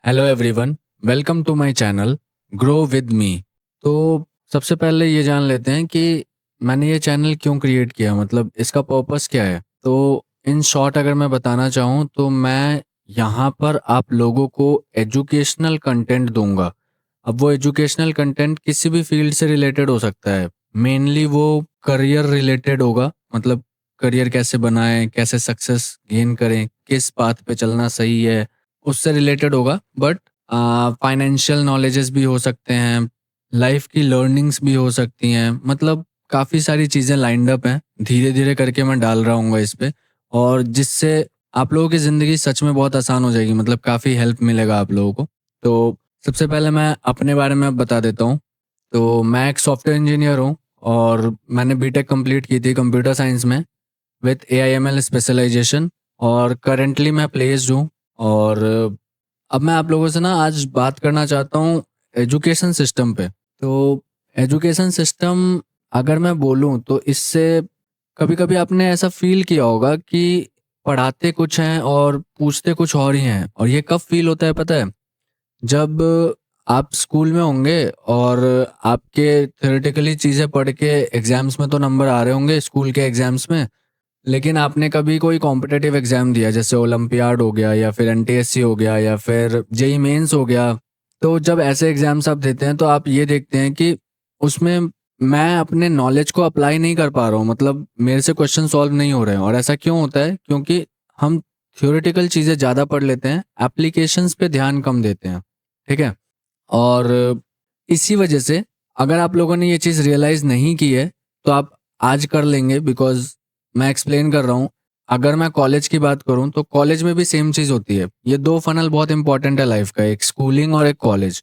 Hello everyone, welcome to my channel grow with me. तो सबसे पहले ये जान लेते हैं कि मैंने ये चैनल क्यों क्रिएट किया, मतलब इसका पर्पस क्या है। तो इन शॉर्ट अगर मैं बताना चाहूँ तो मैं यहाँ पर आप लोगों को एजुकेशनल कंटेंट दूंगा। अब वो एजुकेशनल कंटेंट किसी भी फील्ड से रिलेटेड हो सकता है। मेनली वो करियर रिलेटेड होगा, मतलब करियर कैसे बनाएं, कैसे सक्सेस गेन करें, किस पाथ पे चलना सही है, उससे रिलेटेड होगा। बट फाइनेंशियल नॉलेजेस भी हो सकते हैं, लाइफ की लर्निंग्स भी हो सकती हैं, मतलब काफ़ी सारी चीज़ें लाइंड अप हैं। धीरे धीरे करके मैं डाल रहा हूँ इस पे, और जिससे आप लोगों की ज़िंदगी सच में बहुत आसान हो जाएगी, मतलब काफ़ी हेल्प मिलेगा आप लोगों को। तो सबसे पहले मैं अपने बारे में बता देता हूँ। तो मैं एक सॉफ्टवेयर इंजीनियर हूँ और मैंने बीटेक कंप्लीट की थी कंप्यूटर साइंस में विथ एआईएमएल स्पेशलाइजेशन, और करंटली मैं प्लेस्ड हूँ। और अब मैं आप लोगों से ना आज बात करना चाहता हूँ एजुकेशन सिस्टम पे। तो एजुकेशन सिस्टम अगर मैं बोलूँ तो इससे कभी कभी आपने ऐसा फील किया होगा कि पढ़ाते कुछ हैं और पूछते कुछ और ही हैं। और ये कब फील होता है पता है? जब आप स्कूल में होंगे और आपके थ्योरेटिकली चीज़ें पढ़ के एग्जाम्स में तो नंबर आ रहे होंगे स्कूल के एग्जाम्स में, लेकिन आपने कभी कोई कॉम्पिटिटिव एग्जाम दिया जैसे ओलंपियाड हो गया या फिर एनटीएससी हो गया या फिर जेई मेंस हो गया। तो जब ऐसे एग्जाम्स आप देते हैं तो आप ये देखते हैं कि उसमें मैं अपने नॉलेज को अप्लाई नहीं कर पा रहा हूँ, मतलब मेरे से क्वेश्चन सॉल्व नहीं हो रहे हैं। और ऐसा क्यों होता है? क्योंकि हम थ्योरेटिकल चीज़ें ज़्यादा पढ़ लेते हैं, एप्लीकेशंस पे ध्यान कम देते हैं। ठीक है? और इसी वजह से अगर आप लोगों ने ये चीज़ रियलाइज़ नहीं की है तो आप आज कर लेंगे, बिकॉज़ मैं एक्सप्लेन कर रहा हूँ। अगर मैं कॉलेज की बात करूँ तो कॉलेज में भी सेम चीज़ होती है। ये 2 फ़नल बहुत इंपॉर्टेंट है लाइफ़ का, एक स्कूलिंग और एक कॉलेज।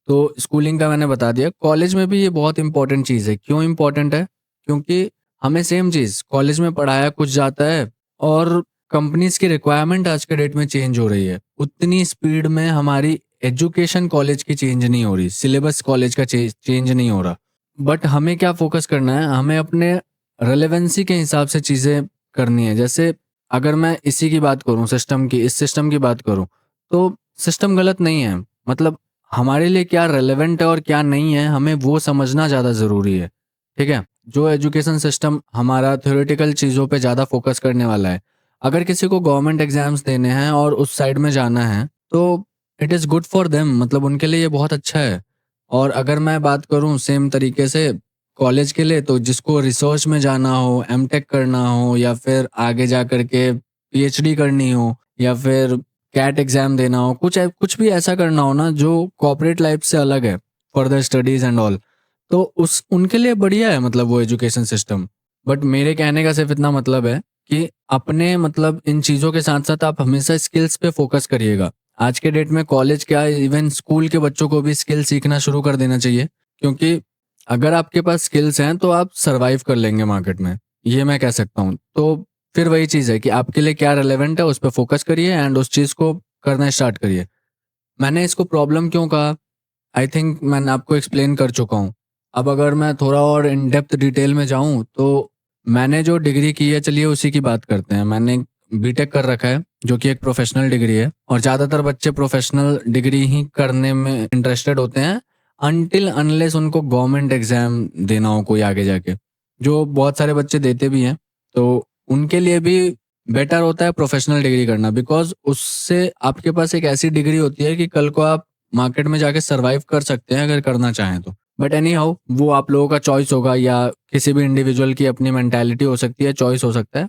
तो स्कूलिंग का मैंने बता दिया, कॉलेज में भी ये बहुत इंपॉर्टेंट चीज़ है। क्यों इंपॉर्टेंट है? क्योंकि हमें सेम चीज़ कॉलेज में पढ़ाया कुछ जाता है और कंपनीज़ की रिक्वायरमेंट आज के डेट में चेंज हो रही है। उतनी स्पीड में हमारी एजुकेशन कॉलेज की चेंज नहीं हो रही, सिलेबस कॉलेज का चेंज नहीं हो रहा। बट हमें क्या फ़ोकस करना है? हमें अपने रेलेवेंसी के हिसाब से चीज़ें करनी है। जैसे अगर मैं इसी की बात करूँ सिस्टम की, इस सिस्टम की बात करूँ, तो सिस्टम गलत नहीं है। मतलब हमारे लिए क्या रेलेवेंट है और क्या नहीं है, हमें वो समझना ज़्यादा ज़रूरी है। ठीक है? जो एजुकेशन सिस्टम हमारा थ्योरेटिकल चीज़ों पे ज़्यादा फ़ोकस करने वाला है, अगर किसी को गवर्नमेंट एग्ज़ाम्स देने हैं और उस साइड में जाना है, तो it is good for them, मतलब उनके लिए ये बहुत अच्छा है। और अगर मैं बात करूँ सेम तरीके से कॉलेज के लिए, तो जिसको रिसर्च में जाना हो, एमटेक करना हो या फिर आगे जा कर के पीएचडी करनी हो या फिर कैट एग्ज़ाम देना हो, कुछ भी ऐसा करना हो ना जो कॉर्पोरेट लाइफ से अलग है, फर्दर स्टडीज़ एंड ऑल, तो उस उनके लिए बढ़िया है, मतलब वो एजुकेशन सिस्टम। बट मेरे कहने का सिर्फ़ इतना मतलब है कि अपने मतलब इन चीज़ों के साथ-साथ आप हमेशा स्किल्स पे फ़ोकस करिएगा। आज के डेट में कॉलेज क्या, इवन स्कूल के बच्चों को भी स्किल सीखना शुरू कर देना चाहिए, क्योंकि अगर आपके पास स्किल्स हैं तो आप सर्वाइव कर लेंगे मार्केट में, ये मैं कह सकता हूँ। तो फिर वही चीज़ है कि आपके लिए क्या रिलेवेंट है उस पे फ़ोकस करिए एंड उस चीज़ को करना स्टार्ट करिए। मैंने इसको प्रॉब्लम क्यों कहा, आई थिंक मैंने आपको एक्सप्लेन कर चुका हूँ। अब अगर मैं थोड़ा और इन डेप्थ डिटेल में जाऊँ तो मैंने जो डिग्री की है, चलिए उसी की बात करते हैं। मैंने बीटेक कर रखा है जो कि एक प्रोफेशनल डिग्री है, और ज़्यादातर बच्चे प्रोफेशनल डिग्री ही करने में इंटरेस्टेड होते हैं अनटिल अनलेस उनको गवर्नमेंट एग्ज़ाम देना हो कोई आगे जाके, जो बहुत सारे बच्चे देते भी हैं। तो उनके लिए भी बेटर होता है प्रोफेशनल डिग्री करना, बिकॉज़ उससे आपके पास एक ऐसी डिग्री होती है कि कल को आप मार्केट में जाके सर्वाइव कर सकते हैं अगर करना चाहें तो। बट एनी हाउ वो आप लोगों का चॉइस होगा या किसी भी इंडिविजुअल की अपनी मेंटालिटी हो सकती है, चॉइस हो सकता है।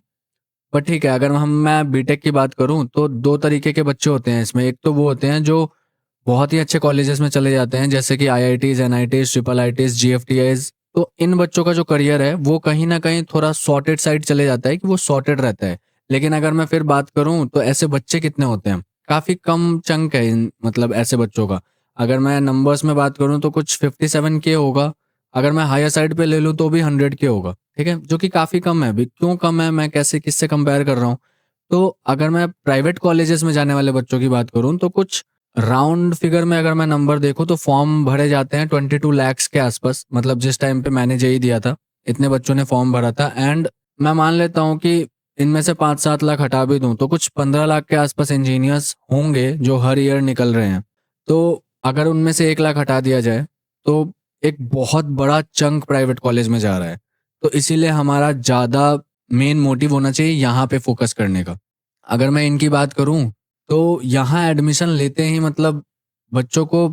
बट ठीक है, अगर मैं बीटेक की बात करूँ तो 2 तरीके के बच्चे होते हैं इसमें। एक तो वो होते हैं जो बहुत ही अच्छे कॉलेजेस में चले जाते हैं, जैसे कि आईआईटीज़, एनआईटीज़, ट्रिपल आईटीज़, जीएफटीआईज़। तो इन बच्चों का जो करियर है वो कहीं न कहीं थोड़ा सॉर्टेड साइड चले जाता है कि वो सॉर्टेड रहता है। लेकिन अगर मैं फिर बात करूँ तो ऐसे बच्चे कितने होते हैं? काफ़ी कम चंक है इन मतलब ऐसे बच्चों का। अगर मैं नंबर्स में बात करूँ तो कुछ 57 के होगा, अगर मैं हायर साइड पे ले लूँ तो भी 100 के होगा, ठीक है? जो कि काफ़ी कम है। अभी क्यों कम है, मैं कैसे किससे कंपेयर कर रहा हूँ? तो अगर मैं प्राइवेट कॉलेजेस में जाने वाले बच्चों की बात करूँ तो कुछ राउंड फिगर में अगर मैं नंबर देखूँ तो फॉर्म भरे जाते हैं 22 लाख के आसपास, मतलब जिस टाइम पे मैंने जेईई दिया था, इतने बच्चों ने फॉर्म भरा था। एंड मैं मान लेता हूँ कि इनमें से 5-7 लाख हटा भी दूँ तो कुछ 15 लाख के आसपास इंजीनियर्स होंगे जो हर ईयर निकल रहे हैं। तो अगर उनमें से 1 लाख हटा दिया जाए तो एक बहुत बड़ा चंक प्राइवेट कॉलेज में जा रहा है। तो इसीलिए हमारा ज़्यादा मेन मोटिव होना चाहिए यहाँ पे फोकस करने का। अगर मैं इनकी बात करूँ तो यहाँ एडमिशन लेते ही मतलब बच्चों को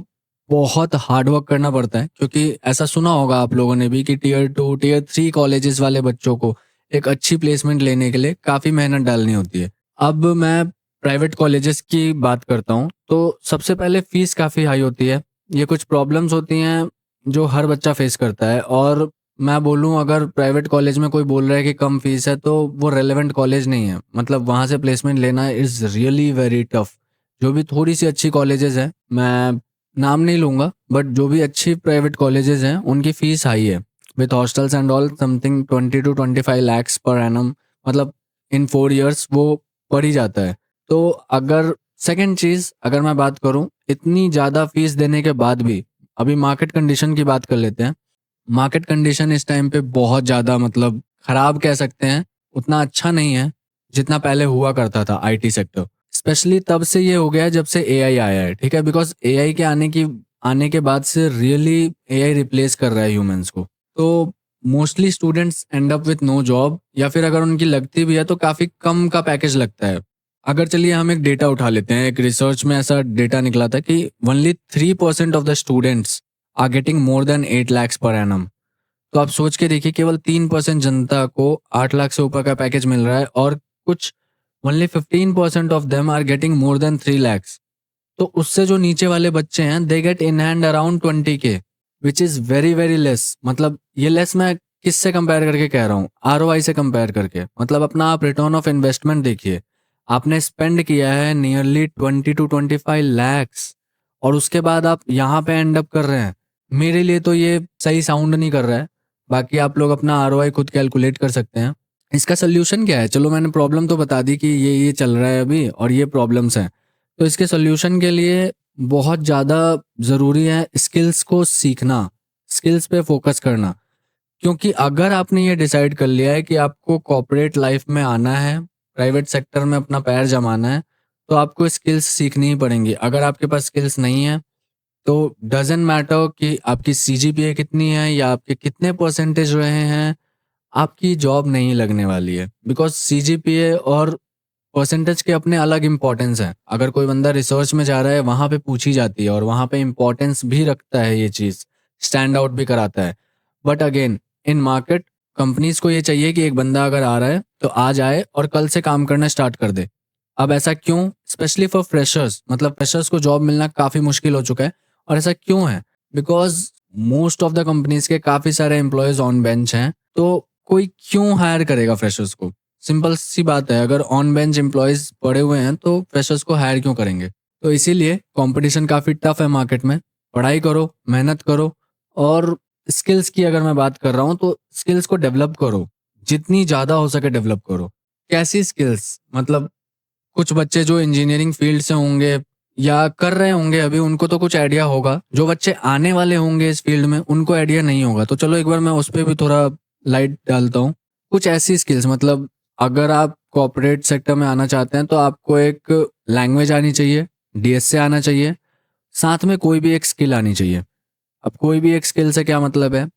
बहुत हार्ड वर्क करना पड़ता है, क्योंकि ऐसा सुना होगा आप लोगों ने भी कि टियर 2 टियर 3 कॉलेजेस वाले बच्चों को एक अच्छी प्लेसमेंट लेने के लिए काफ़ी मेहनत डालनी होती है। अब मैं प्राइवेट कॉलेजेस की बात करता हूँ तो सबसे पहले फ़ीस काफ़ी हाई होती है। ये कुछ प्रॉब्लम्स होती हैं जो हर बच्चा फेस करता है, और मैं बोलूँ अगर प्राइवेट कॉलेज में कोई बोल रहा है कि कम फीस है तो वो रेलेवेंट कॉलेज नहीं है। मतलब वहाँ से प्लेसमेंट लेना इज़ रियली वेरी टफ। जो भी थोड़ी सी अच्छी कॉलेजेस हैं, मैं नाम नहीं लूँगा, बट जो भी अच्छी प्राइवेट कॉलेजेस हैं उनकी फ़ीस हाई है। With hostels and all something 20 to 25 lakhs per annum, मतलब इन 4 ईयर्स वो पड़ ही जाता है। तो अगर सेकंड चीज़ अगर मैं बात करूँ, इतनी ज़्यादा फीस देने के बाद भी अभी मार्केट कंडीशन की बात कर लेते हैं। मार्केट कंडीशन इस टाइम पे बहुत ज़्यादा मतलब खराब कह सकते हैं, उतना अच्छा नहीं है जितना पहले हुआ करता था आईटी सेक्टर। स्पेशली तब से ये हो गया है जब से एआई आया है, ठीक है? बिकॉज़ एआई के आने के बाद से रियली एआई रिप्लेस कर रहा है ह्यूमन्स को। तो mostly students end up with no job, या फिर अगर उनकी लगती भी है तो काफ़ी कम का पैकेज लगता है। अगर चलिए हम एक डेटा उठा लेते हैं, एक रिसर्च में ऐसा डेटा निकला था कि only 3% of the students are getting more than 8 lakhs per annum. तो आप सोच के देखिए, केवल 3% जनता को 8 लाख से ऊपर का पैकेज मिल रहा है, और कुछ only 15% of them are getting more than 3 lakhs। तो उससे जो नीचे वाले बच्चे हैं they get in hand around 20K, which is very very less. मतलब ये लेस मैं किससे कंपेयर करके कह रहा हूँ? आरओआई से कंपेयर करके। मतलब अपना आप रिटर्न ऑफ इन्वेस्टमेंट देखिए, आपने स्पेंड किया है नियरली 20 to 25 lakhs, और उसके बाद आप यहाँ पे एंड अप कर रहे हैं। मेरे लिए तो ये सही साउंड नहीं कर रहा है। बाकी आप लोग अपना आरओआई खुद कैलकुलेट कर सकते हैं। इसका सोल्यूशन क्या है? चलो मैंने प्रॉब्लम तो बता दी कि ये चल रहा है अभी और ये प्रॉब्लम्स हैं। तो इसके सॉल्यूशन के लिए बहुत ज़्यादा ज़रूरी है स्किल्स को सीखना, स्किल्स पे फोकस करना। क्योंकि अगर आपने ये डिसाइड कर लिया है कि आपको कॉर्पोरेट लाइफ में आना है, प्राइवेट सेक्टर में अपना पैर जमाना है, तो आपको स्किल्स सीखनी ही पड़ेंगी। अगर आपके पास स्किल्स नहीं है तो डज़न्ट मैटर कि आपकी सीजीपीए कितनी है या आपके कितने परसेंटेज रहे हैं, आपकी जॉब नहीं लगने वाली है। बिकॉज़ सीजीपीए और परसेंटेज के अपने अलग इम्पोर्टेंस हैं। अगर कोई बंदा रिसर्च में जा रहा है, वहाँ पे पूछी जाती है और वहाँ पे इम्पोर्टेंस भी रखता है ये चीज़, स्टैंड आउट भी कराता है। But again in market companies को ये चाहिए कि एक बंदा अगर आ रहा है तो आज आए और कल से काम करना स्टार्ट कर दे। अब ऐसा क्यों? स्पेशली फॉर फ्रेशर्स, मतलब फ्रेशर्स को जॉब मिलना काफ़ी मुश्किल हो चुका है। और ऐसा क्यों है? Because most of the companies के काफ़ी सारे एम्प्लॉइज़ ऑन बेंच हैं, तो कोई क्यों हायर करेगा फ्रेशर्स को? सिंपल सी बात है, अगर ऑन बेंच एम्प्लॉयज़ पड़े हुए हैं तो फ्रेशर्स को हायर क्यों करेंगे? तो इसीलिए कंपटीशन काफ़ी टफ है मार्केट में। पढ़ाई करो, मेहनत करो, और स्किल्स की अगर मैं बात कर रहा हूँ तो स्किल्स को डेवलप करो, जितनी ज़्यादा हो सके डेवलप करो। कैसी स्किल्स? मतलब कुछ बच्चे जो इंजीनियरिंग फील्ड से होंगे या कर रहे होंगे अभी, उनको तो कुछ आइडिया होगा। जो बच्चे आने वाले होंगे इस फील्ड में उनको आइडिया नहीं होगा। तो चलो एक बार मैं उस पे भी थोड़ा लाइट डालता हूँ। कुछ ऐसी स्किल्स, मतलब अगर आप कॉर्पोरेट सेक्टर में आना चाहते हैं तो आपको एक लैंग्वेज आनी चाहिए, डीएसए आना चाहिए, साथ में कोई भी एक स्किल आनी चाहिए। अब कोई भी एक स्किल से क्या मतलब है?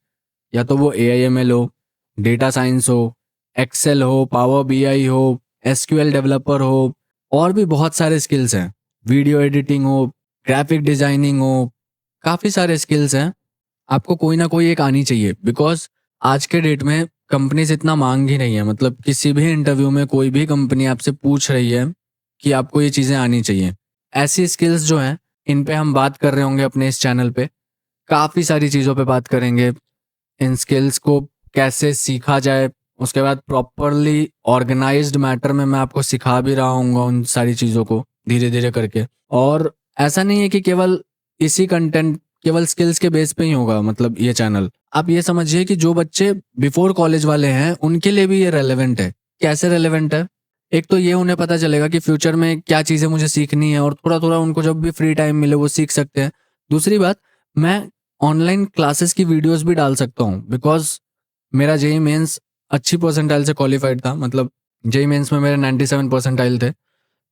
या तो वो एआईएमएल हो, डेटा साइंस हो, एक्सेल हो, पावर बीआई हो, एसक्यूएल डेवलपर हो, और भी बहुत सारे स्किल्स हैं। वीडियो एडिटिंग हो, ग्राफिक डिजाइनिंग हो, काफ़ी सारे स्किल्स हैं। आपको कोई ना कोई एक आनी चाहिए, बिकॉज आज के डेट में कंपनीज इतना मांग ही नहीं है। मतलब किसी भी इंटरव्यू में कोई भी कंपनी आपसे पूछ रही है कि आपको ये चीज़ें आनी चाहिए। ऐसी स्किल्स जो हैं इन पे हम बात कर रहे होंगे अपने इस चैनल पे, काफ़ी सारी चीज़ों पे बात करेंगे। इन स्किल्स को कैसे सीखा जाए, उसके बाद प्रॉपरली ऑर्गेनाइज्ड मैटर में मैं आपको सिखा भी रहा हूँ उन सारी चीज़ों को धीरे धीरे करके। और ऐसा नहीं है कि केवल इसी कंटेंट, केवल स्किल्स के बेस पे ही होगा। मतलब ये चैनल आप ये समझिए कि जो बच्चे बिफोर कॉलेज वाले हैं उनके लिए भी ये रेलेवेंट है। कैसे रेलेवेंट है? एक तो ये उन्हें पता चलेगा कि फ्यूचर में क्या चीज़ें मुझे सीखनी है, और थोड़ा थोड़ा उनको जब भी फ्री टाइम मिले वो सीख सकते हैं। दूसरी बात, मैं ऑनलाइन क्लासेस की वीडियोस भी डाल सकता हूँ, बिकॉज मेरा जेई मेंस अच्छी परसेंटाइल से क्वालिफाइड था। मतलब जेई मेंस में मेरे 97 परसेंटाइल थे।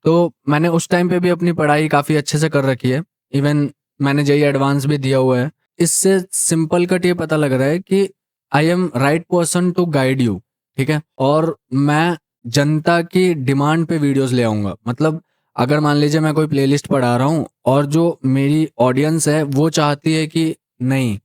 तो मैंने उस टाइम पे भी अपनी पढ़ाई काफ़ी अच्छे से कर रखी है। इवन मैंने जेईई एडवांस भी दिया हुआ है। इससे सिंपल कट ये पता लग रहा है कि I am right person to guide you, ठीक है? और मैं जनता की डिमांड पे वीडियोस ले आऊँगा। मतलब अगर मान लीजिए मैं कोई प्लेलिस्ट पढ़ा रहा हूँ और जो मेरी ऑडियंस है वो चाहती है कि नहीं,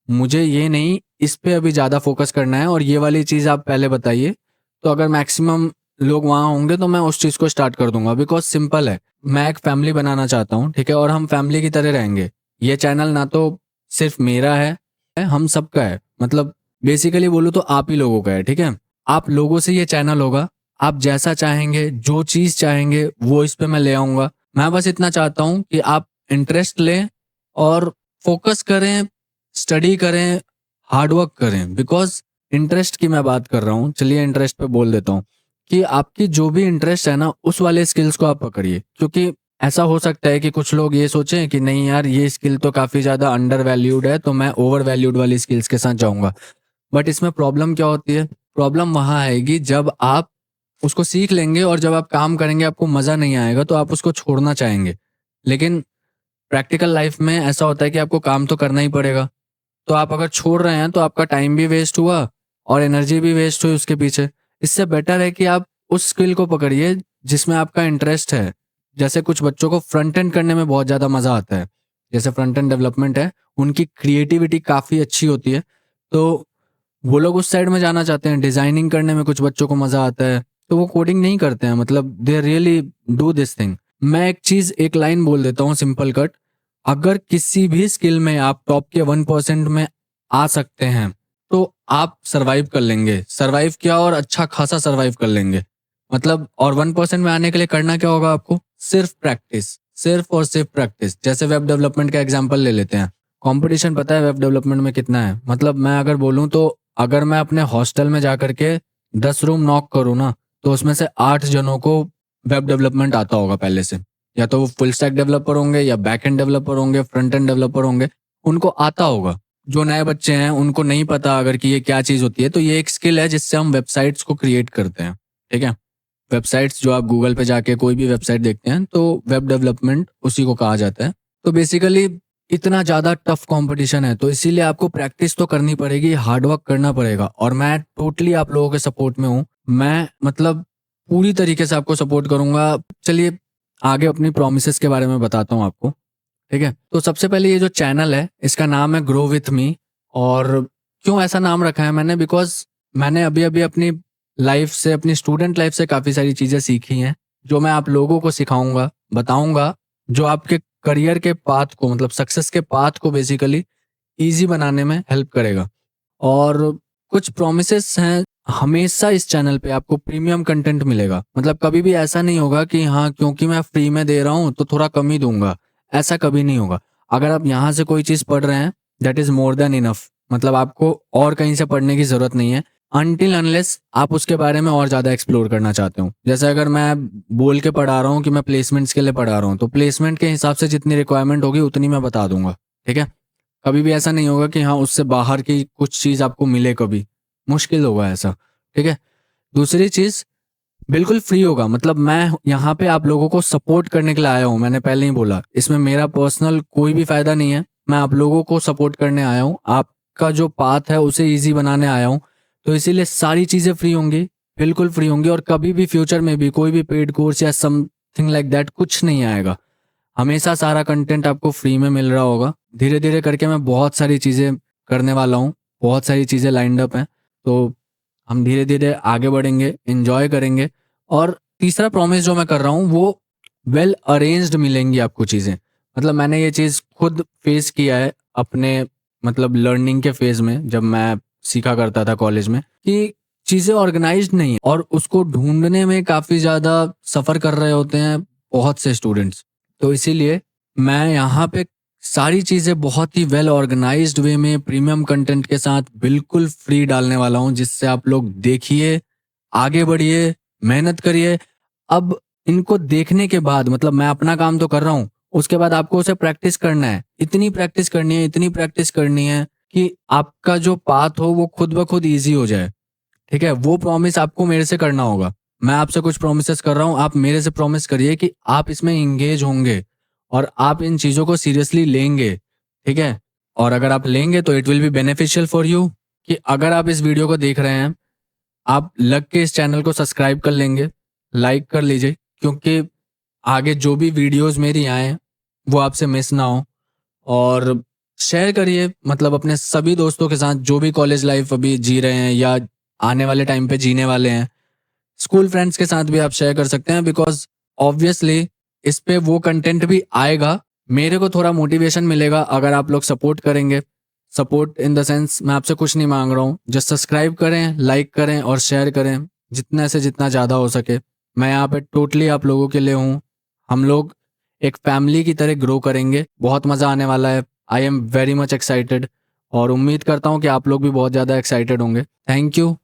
मुझे ये नहीं, इस पे अभी ज़्यादा फोकस करना है और ये वाली चीज़ आप पहले बताइए। तो अगर मैक्सिमम लोग वहाँ होंगे तो मैं उस चीज़ को स्टार्ट कर दूंगा। बिकॉज सिंपल है, मैं एक फैमिली बनाना चाहता हूँ, ठीक है? और हम फैमिली की तरह रहेंगे। ये चैनल ना तो सिर्फ मेरा है, हम सबका है। मतलब बेसिकली बोलूँ तो आप ही लोगों का है, ठीक है? आप लोगों से ये चैनल होगा। आप जैसा चाहेंगे, जो चीज़ चाहेंगे वो इस पे मैं ले आऊँगा। मैं बस इतना चाहता हूँ कि आप इंटरेस्ट लें और फोकस करें, स्टडी करें, हार्ड वर्क करें। बिकॉज इंटरेस्ट की मैं बात कर रहा हूँ, चलिए इंटरेस्ट पे बोल देता हूँ कि आपकी जो भी इंटरेस्ट है ना, उस वाले स्किल्स को आप पकड़िए। क्योंकि ऐसा हो सकता है कि कुछ लोग ये सोचें कि नहीं यार, ये स्किल तो काफ़ी ज़्यादा अंडर वैल्यूड है, तो मैं ओवर वैल्यूड वाली स्किल्स के साथ जाऊँगा। बट इसमें प्रॉब्लम क्या होती है? प्रॉब्लम वहाँ आएगी जब आप उसको सीख लेंगे और जब आप काम करेंगे आपको मज़ा नहीं आएगा, तो आप उसको छोड़ना चाहेंगे। लेकिन प्रैक्टिकल लाइफ में ऐसा होता है कि आपको काम तो करना ही पड़ेगा। तो आप अगर छोड़ रहे हैं तो आपका टाइम भी वेस्ट हुआ और एनर्जी भी वेस्ट हुई उसके पीछे। इससे बेटर है कि आप उस स्किल को पकड़िए जिसमें आपका इंटरेस्ट है। जैसे कुछ बच्चों को फ्रंट एंड करने में बहुत ज़्यादा मज़ा आता है, जैसे फ्रंट एंड डेवलपमेंट है, उनकी क्रिएटिविटी काफ़ी अच्छी होती है, तो वो लोग उस साइड में जाना चाहते हैं। डिज़ाइनिंग करने में कुछ बच्चों को मज़ा आता है, तो वो कोडिंग नहीं करते हैं। मतलब they really do this thing. मैं एक चीज़, एक लाइन बोल देता हूँ सिंपल कट। अगर किसी भी स्किल में आप टॉप के 1% में आ सकते हैं, तो आप सर्वाइव कर लेंगे। सर्वाइव क्या, और अच्छा खासा सर्वाइव कर लेंगे। मतलब और 1% में आने के लिए करना क्या होगा आपको? सिर्फ प्रैक्टिस, सिर्फ और सिर्फ प्रैक्टिस। जैसे वेब डेवलपमेंट का एग्जांपल ले लेते हैं। कंपटीशन पता है वेब डेवलपमेंट में कितना है? मतलब मैं अगर बोलूँ तो अगर मैं अपने हॉस्टल में जाकर के 10 रूम नॉक करूँ ना, तो उसमें से 8 जनों को वेब डेवलपमेंट आता होगा पहले से। या तो वो फुल स्टैक डेवलपर होंगे, या बैक एंड डेवलपर होंगे, फ्रंट एंड डेवलपर होंगे, उनको आता होगा। जो नए बच्चे हैं उनको नहीं पता अगर कि ये क्या चीज़ होती है, तो ये एक स्किल है जिससे हम वेबसाइट्स को क्रिएट करते हैं, ठीक है? वेबसाइट्स जो आप गूगल पे जाके कोई भी वेबसाइट देखते हैं, तो वेब डेवलपमेंट उसी को कहा जाता है। तो बेसिकली इतना ज़्यादा टफ कंपटीशन है, तो इसीलिए आपको प्रैक्टिस तो करनी पड़ेगी, हार्ड वर्क करना पड़ेगा। और मैं टोटली आप लोगों के सपोर्ट में हूँ। मैं मतलब पूरी तरीके से आपको सपोर्ट करूंगा। चलिए आगे अपनी प्रोमिसेस के बारे में बताता हूँ आपको, ठीक है? तो सबसे पहले ये जो चैनल है इसका नाम है ग्रो विथ मी। और क्यों ऐसा नाम रखा है मैंने? बिकॉज मैंने अभी अभी अपनी लाइफ से, अपनी स्टूडेंट लाइफ से काफ़ी सारी चीज़ें सीखी हैं, जो मैं आप लोगों को सिखाऊंगा, बताऊंगा, जो आपके करियर के पाथ को, मतलब सक्सेस के पाथ को बेसिकली ईजी बनाने में हेल्प करेगा। और कुछ प्रोमिसेस हैं, हमेशा इस चैनल पे आपको प्रीमियम कंटेंट मिलेगा। मतलब कभी भी ऐसा नहीं होगा कि हाँ क्योंकि मैं फ्री में दे रहा हूँ तो थोड़ा कम ही दूंगा, ऐसा कभी नहीं होगा। अगर आप यहाँ से कोई चीज़ पढ़ रहे हैं, that is more than enough. मतलब आपको और कहीं से पढ़ने की ज़रूरत नहीं है, अनटिल अनलेस आप उसके बारे में और ज़्यादा एक्सप्लोर करना चाहते हो। जैसे अगर मैं बोल के पढ़ा रहा हूँ कि मैं प्लेसमेंट्स के लिए पढ़ा रहा हूँ, तो प्लेसमेंट के हिसाब से जितनी रिक्वायरमेंट होगी उतनी मैं बता दूंगा, ठीक है? कभी भी ऐसा नहीं होगा कि हाँ उससे बाहर की कुछ चीज़ आपको मिले, कभी मुश्किल होगा ऐसा, ठीक है? दूसरी चीज़, बिल्कुल फ्री होगा। मतलब मैं यहाँ पे आप लोगों को सपोर्ट करने के लिए आया हूँ। मैंने पहले ही बोला, इसमें मेरा पर्सनल कोई भी फायदा नहीं है। मैं आप लोगों को सपोर्ट करने आया हूँ, आपका जो पाथ है उसे ईजी बनाने आया हूँ। तो इसीलिए सारी चीज़ें फ्री होंगी, बिल्कुल फ्री होंगी। और कभी भी फ्यूचर में भी कोई भी पेड कोर्स या समथिंग लाइक दैट कुछ नहीं आएगा। हमेशा सारा कंटेंट आपको फ्री में मिल रहा होगा। धीरे धीरे करके मैं बहुत सारी चीज़ें करने वाला हूँ, बहुत सारी चीज़ें लाइंड अप हैं। तो हम धीरे धीरे आगे बढ़ेंगे, एंजॉय करेंगे। और तीसरा प्रॉमिस जो मैं कर रहा हूँ वो वेल अरेंज्ड मिलेंगी आपको चीज़ें। मतलब मैंने ये चीज़ खुद फेस किया है अपने, मतलब लर्निंग के फेज में, जब मैं सीखा करता था कॉलेज में, कि चीज़ें ऑर्गेनाइज्ड नहीं है और उसको ढूंढने में काफ़ी ज़्यादा सफ़र कर रहे होते हैं बहुत से स्टूडेंट्स। तो इसीलिए मैं यहाँ पे सारी चीज़ें बहुत ही वेल ऑर्गेनाइज्ड वे में प्रीमियम कंटेंट के साथ बिल्कुल फ्री डालने वाला हूँ, जिससे आप लोग देखिए, आगे बढ़िए, मेहनत करिए। अब इनको देखने के बाद, मतलब मैं अपना काम तो कर रहा हूँ, उसके बाद आपको उसे प्रैक्टिस करना है। इतनी प्रैक्टिस करनी है, इतनी प्रैक्टिस करनी है कि आपका जो पाथ हो वो खुद ब खुद ईजी हो जाए, ठीक है? वो प्रॉमिस आपको मेरे से करना होगा। मैं आपसे कुछ प्रोमिस कर रहा हूँ, आप मेरे से प्रॉमिस करिए कि आप इसमें इंगेज होंगे और आप इन चीज़ों को सीरियसली लेंगे, ठीक है? और अगर आप लेंगे तो it will be beneficial for you कि अगर आप इस वीडियो को देख रहे हैं, आप लग के इस चैनल को सब्सक्राइब कर लेंगे, लाइक कर लीजिए, क्योंकि आगे जो भी वीडियोज़ मेरी आएँ, वो आपसे मिस ना हो। और शेयर करिए मतलब अपने सभी दोस्तों के साथ जो भी कॉलेज लाइफ अभी जी रहे हैं या आने वाले टाइम पे जीने वाले हैं। स्कूल फ्रेंड्स के साथ भी आप शेयर कर सकते हैं, बिकॉज़ ऑब्वियसली इस पे वो कंटेंट भी आएगा। मेरे को थोड़ा मोटिवेशन मिलेगा अगर आप लोग सपोर्ट करेंगे। सपोर्ट इन द सेंस मैं आपसे कुछ नहीं माँग रहा हूँ। जस्ट सब्सक्राइब करें, लाइक करें और शेयर करें, जितना से जितना ज़्यादा हो सके। मैं यहाँ पे टोटली आप लोगों के लिए हूँ। हम लोग एक फैमिली की तरह ग्रो करेंगे। बहुत मज़ा आने वाला है। I am very much excited और उम्मीद करता हूँ कि आप लोग भी बहुत ज़्यादा एक्साइटेड होंगे। Thank you.